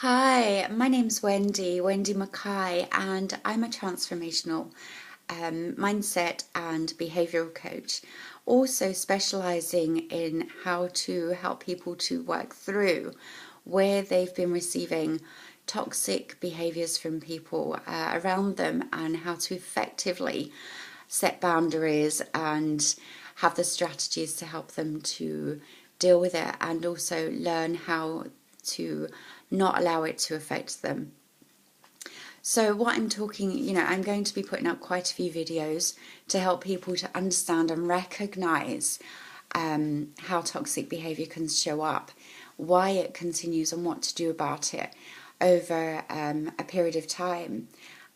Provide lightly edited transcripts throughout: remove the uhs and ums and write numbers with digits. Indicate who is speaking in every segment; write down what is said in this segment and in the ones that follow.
Speaker 1: Hi, my name's Wendy Mackay, and I'm a transformational mindset and behavioral coach, also specializing in how to help people to work through where they've been receiving toxic behaviors from people around them and how to effectively set boundaries and have the strategies to help them to deal with it and also learn how to not allow it to affect them. So what I'm talking, I'm going to be putting up quite a few videos to help people to understand and recognize how toxic behavior can show up, why it continues and what to do about it over a period of time.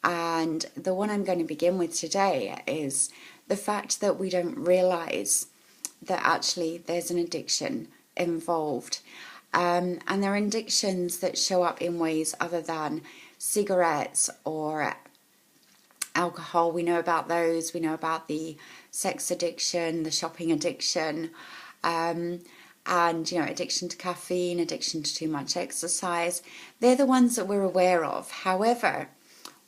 Speaker 1: And the one I'm going to begin with today is the fact that we don't realize that actually there's an addiction involved. And there are addictions that show up in ways other than cigarettes or alcohol. We know about those. We know about the sex addiction, the shopping addiction, and addiction to caffeine, addiction to too much exercise. They're the ones that we're aware of. However,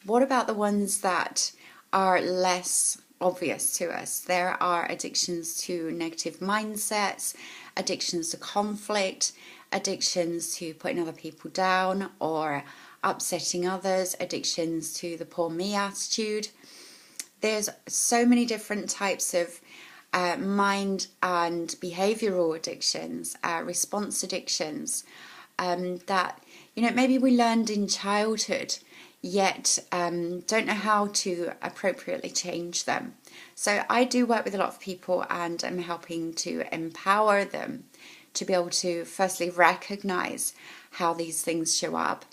Speaker 1: what about the ones that are less obvious to us? There are addictions to negative mindsets, addictions to conflict, addictions to putting other people down or upsetting others, addictions to the poor me attitude. There's so many different types of mind and behavioral addictions, response addictions that maybe we learned in childhood, yet don't know how to appropriately change them. So I do work with a lot of people, and I'm helping to empower them to be able to firstly recognize how these things show up.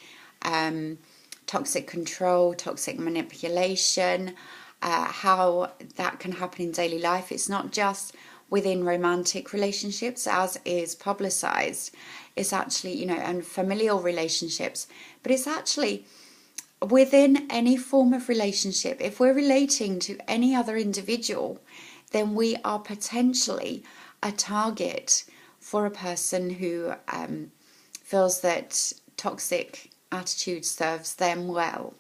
Speaker 1: Toxic control, toxic manipulation, how that can happen in daily life. It's not just within romantic relationships, as is publicized. It's actually, and familial relationships, but it's actually within any form of relationship. If we're relating to any other individual, then we are potentially a target for a person who feels that toxic attitude serves them well,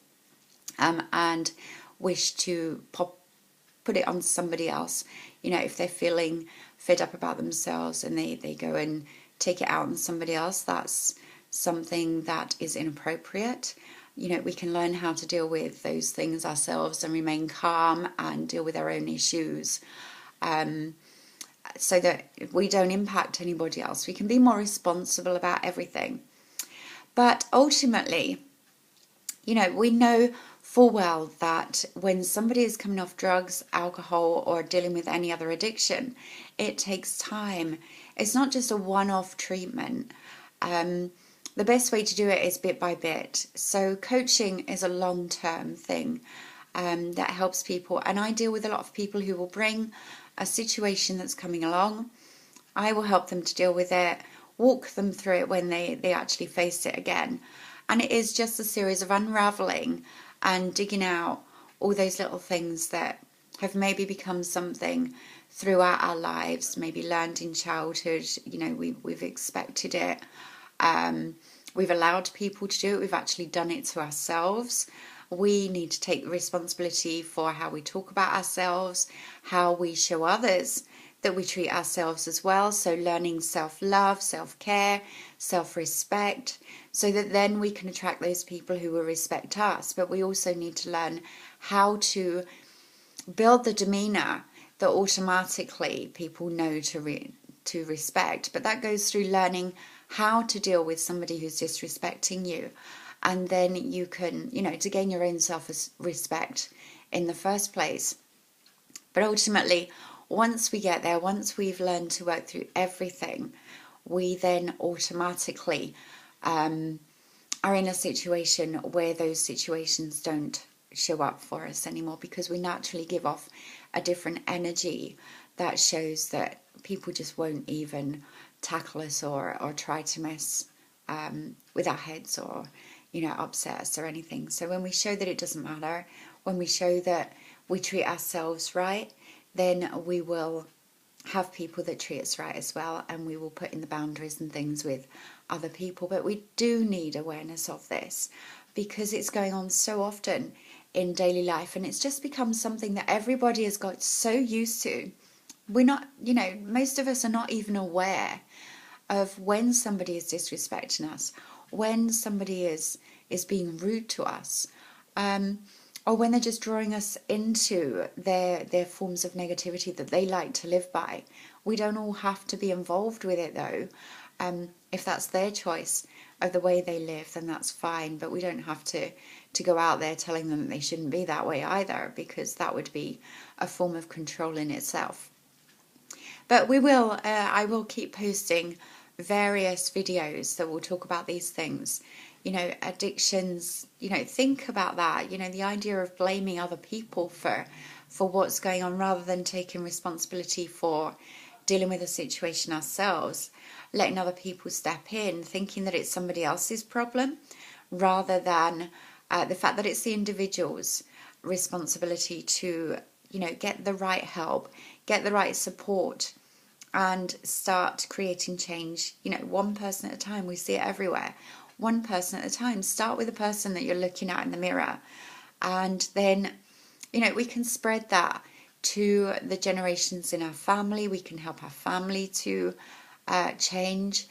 Speaker 1: and wish to put it on somebody else. If they're feeling fed up about themselves and they go and take it out on somebody else, that's something that is inappropriate. We can learn how to deal with those things ourselves and remain calm and deal with our own issues, so that we don't impact anybody else. We can be more responsible about everything. But ultimately, we know full well that when somebody is coming off drugs, alcohol, or dealing with any other addiction, it takes time. It's not just a one-off treatment. The best way to do it is bit by bit. So coaching is a long-term thing that helps people. And I deal with a lot of people who will bring a situation that's coming along. I will help them to deal with it, walk them through it when they actually face it again. And it is just a series of unraveling and digging out all those little things that have maybe become something throughout our lives, maybe learned in childhood. We've expected it. We've allowed people to do it. We've actually done it to ourselves. We need to take responsibility for how we talk about ourselves, how we show others that we treat ourselves as well. So learning self-love, self-care, self-respect, so that then we can attract those people who will respect us. But we also need to learn how to build the demeanor that automatically people know to respect. But that goes through learning how to deal with somebody who's disrespecting you. And then you can, to gain your own self-respect in the first place. But ultimately, once we get there, once we've learned to work through everything, we then automatically are in a situation where those situations don't show up for us anymore, because we naturally give off a different energy that shows that people just won't even tackle us or try to mess with our heads or upset us or anything. So when we show that it doesn't matter, when we show that we treat ourselves right, then we will have people that treat us right as well, and we will put in the boundaries and things with other people. But we do need awareness of this because it's going on so often in daily life, and it's just become something that everybody has got so used to. We're not, most of us are not even aware of when somebody is disrespecting us, when somebody is being rude to us, or when they're just drawing us into their forms of negativity that they like to live by. We don't all have to be involved with it, though. If that's their choice of the way they live, then that's fine. But we don't have to go out there telling them that they shouldn't be that way either, because that would be a form of control in itself. But I will keep posting various videos that will talk about these things. Addictions, think about that. The idea of blaming other people for what's going on rather than taking responsibility for dealing with the situation ourselves, letting other people step in, thinking that it's somebody else's problem rather than the fact that it's the individual's responsibility to, get the right help, get the right support, and start creating change, one person at a time. We see it everywhere. One person at a time. Start with the person that you're looking at in the mirror, and then, we can spread that to the generations in our family. We can help our family to change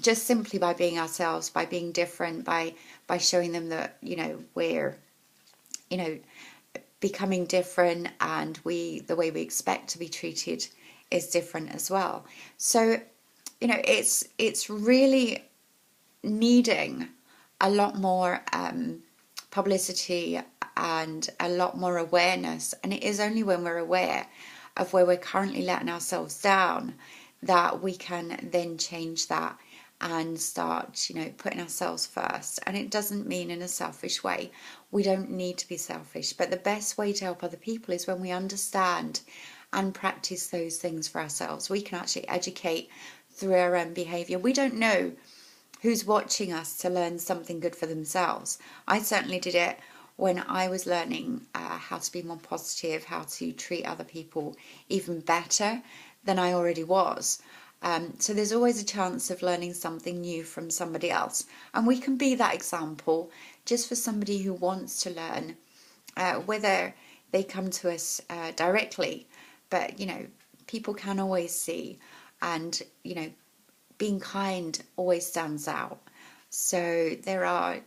Speaker 1: just simply by being ourselves, by being different, by showing them that, we're, becoming different, and the way we expect to be treated is different as well. So, it's really needing a lot more publicity and a lot more awareness. And it is only when we're aware of where we're currently letting ourselves down that we can then change that and start, putting ourselves first. And it doesn't mean in a selfish way. We don't need to be selfish. But the best way to help other people is when we understand and practice those things for ourselves. We can actually educate through our own behaviour. We don't know who's watching us to learn something good for themselves. I certainly did it when I was learning how to be more positive, how to treat other people even better than I already was. So there's always a chance of learning something new from somebody else. And we can be that example just for somebody who wants to learn, whether they come to us directly. But, people can always see, and, being kind always stands out. So there are,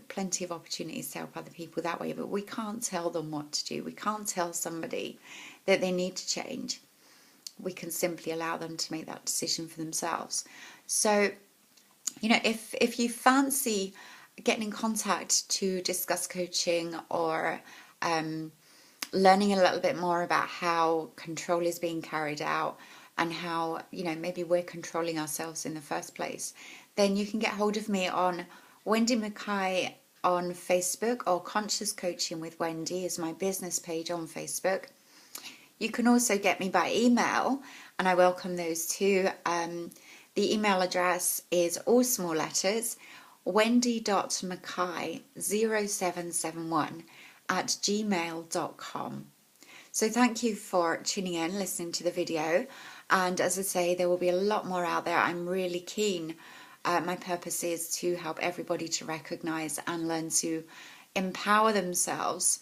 Speaker 1: plenty of opportunities to help other people that way, but we can't tell them what to do. We can't tell somebody that they need to change. We can simply allow them to make that decision for themselves. So, if you fancy getting in contact to discuss coaching or learning a little bit more about how control is being carried out and how, maybe we're controlling ourselves in the first place, then you can get hold of me on Wendy Mackay on Facebook, or Conscious Coaching with Wendy is my business page on Facebook. You can also get me by email, and I welcome those too. The email address is all small letters, wendy.mackay0771@gmail.com. So thank you for tuning in, listening to the video. And as I say, there will be a lot more out there. I'm really keen. My purpose is to help everybody to recognise and learn to empower themselves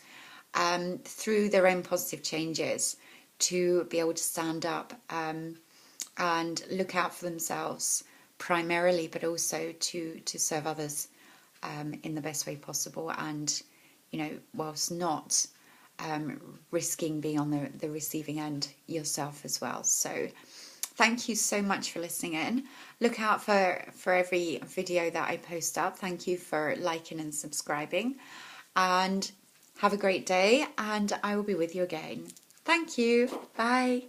Speaker 1: through their own positive changes, to be able to stand up and look out for themselves primarily, but also to serve others in the best way possible, and whilst not risking being on the receiving end yourself as well. So thank you so much for listening in. Look out for every video that I post up. Thank you for liking and subscribing, and have a great day, and I will be with you again. Thank you. Bye.